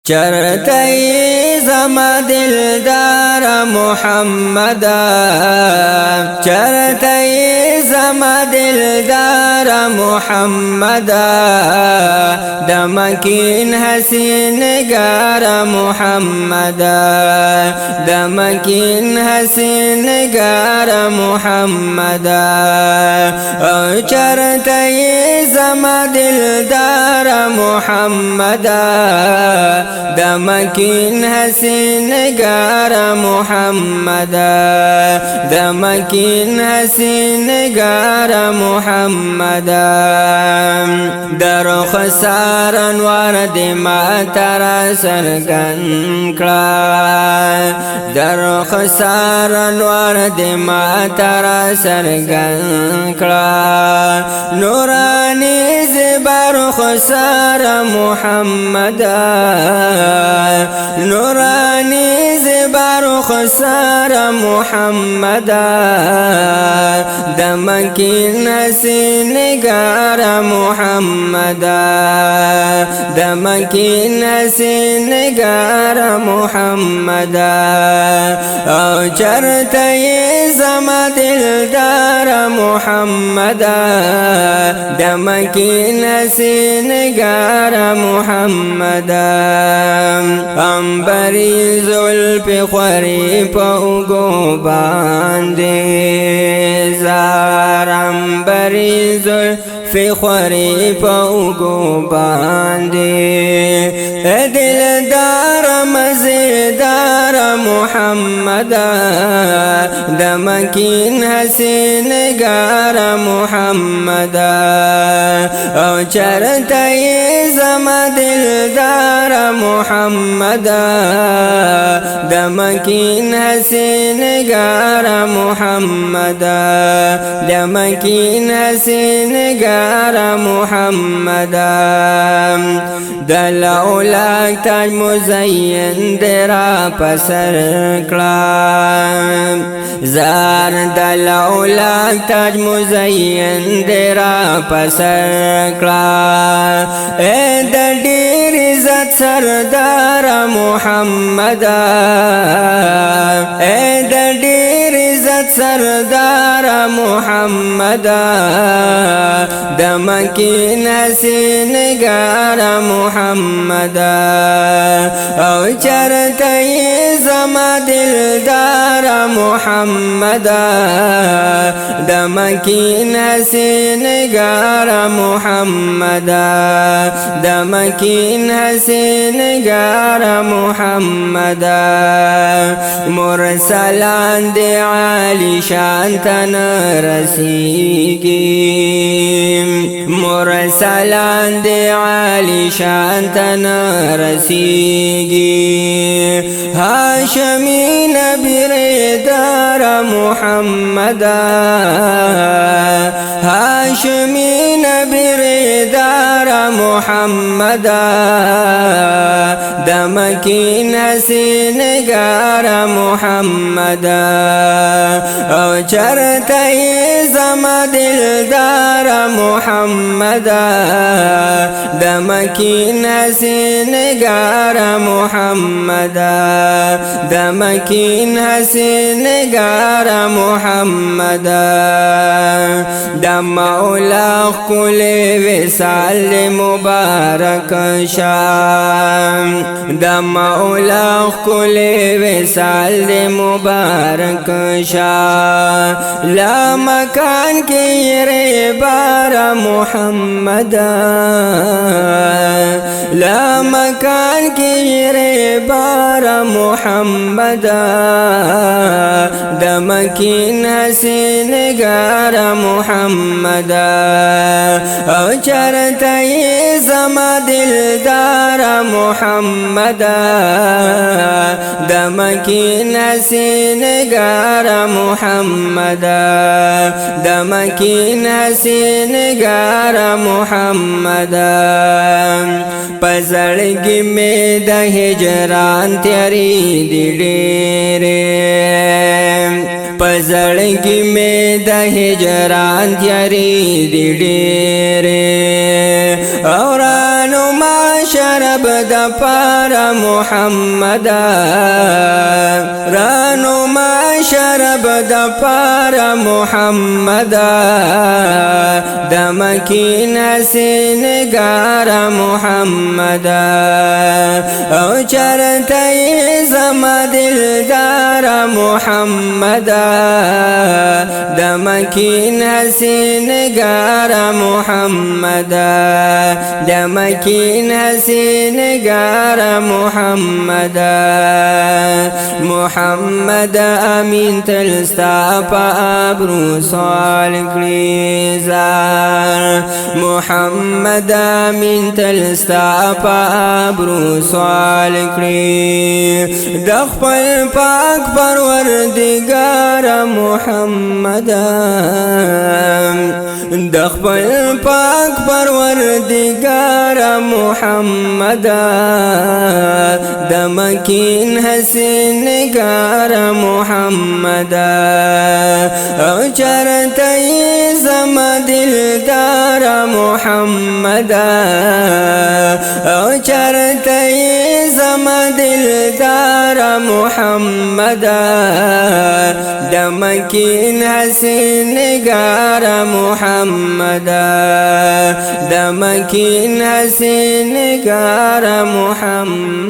چرته زما دلدار محمد چرته زما دلدار محمد دمکین حسین نگار محمد دمکین حسین نگار محمد چرته زما دلدار محمد دمکین حسین نگار محمد دمکین حسین نگار محمد در خسار انوار دی ما تر سرگن کړه در خسار انوار دی ما تر سرگن کړه نورانی زبر خسار محمد نورانی زبر خسار محمد دمکین حسین نگار محمد دمکین حسین نگار محمد او چرته زما دلدار محمد دمکین حسین نگار محمد امبری زلف خوری پاوگو باندے زار امبری زلف خوری پاوگو باندے دلدار مزیدار محمد دمکین حسین نگار محمد او چرته زما دلدار محمد دمکین حسین نگار محمد دمکین حسین نگار محمد دل اولاک تاج مزین درا پسر کلام زار دل اولاک تاج مزین درا پسر کلام اے دیر عزت سردار محمد اے دیر عزت سردار محمد دمکین حسین نگار محمد او چرته زما دلدار محمد دمکین حسین نگار محمد دمکین حسین نگار محمد مرسلان دی عالی شان تن رسیگی مرسلان دی عالی شان تن رسیگی هاشمی نبی ریدار محمد هاشمی نبی ریدار محمد دمکین حسین نگار محمد او چرته زما دلدار محمد دمکین حسین نگار محمد دمکین حسین نگار محمد دم اولا کل وصال مبارک شام دم اولا کل وصال مبارک شام لا مکان کی رے بار محمد لا مکان کی رے بار محمد دمکین حسین نگار محمد او چرته زما دلدار محمد دمکین حسین نگار محمد دمکین حسین نگار محمد پزړګي مې د هجران تیاری دی ډېرې پزړګي مې د هجران تیاری دی ډېرې اورانو ما شرب د پار محمد رانو ما شرب د پار محمد د مکین سینگار محمد او چرته زما دلدار محمد د مکین سینگار محمد د مکین سینگار محمد محمد امین تلستا پا ابرو سوال کړي زار محمد امین تلستا پا ابرو سوال کړي د خپل پاک پروردگار محمد د خپل پاک پروردگار محمد د مکین حسین نگار محمد او چرته زما دلدار محمد او چرته زما دلدار محمد د مکین حسین نگار محمد د مکین حسین نگار محمد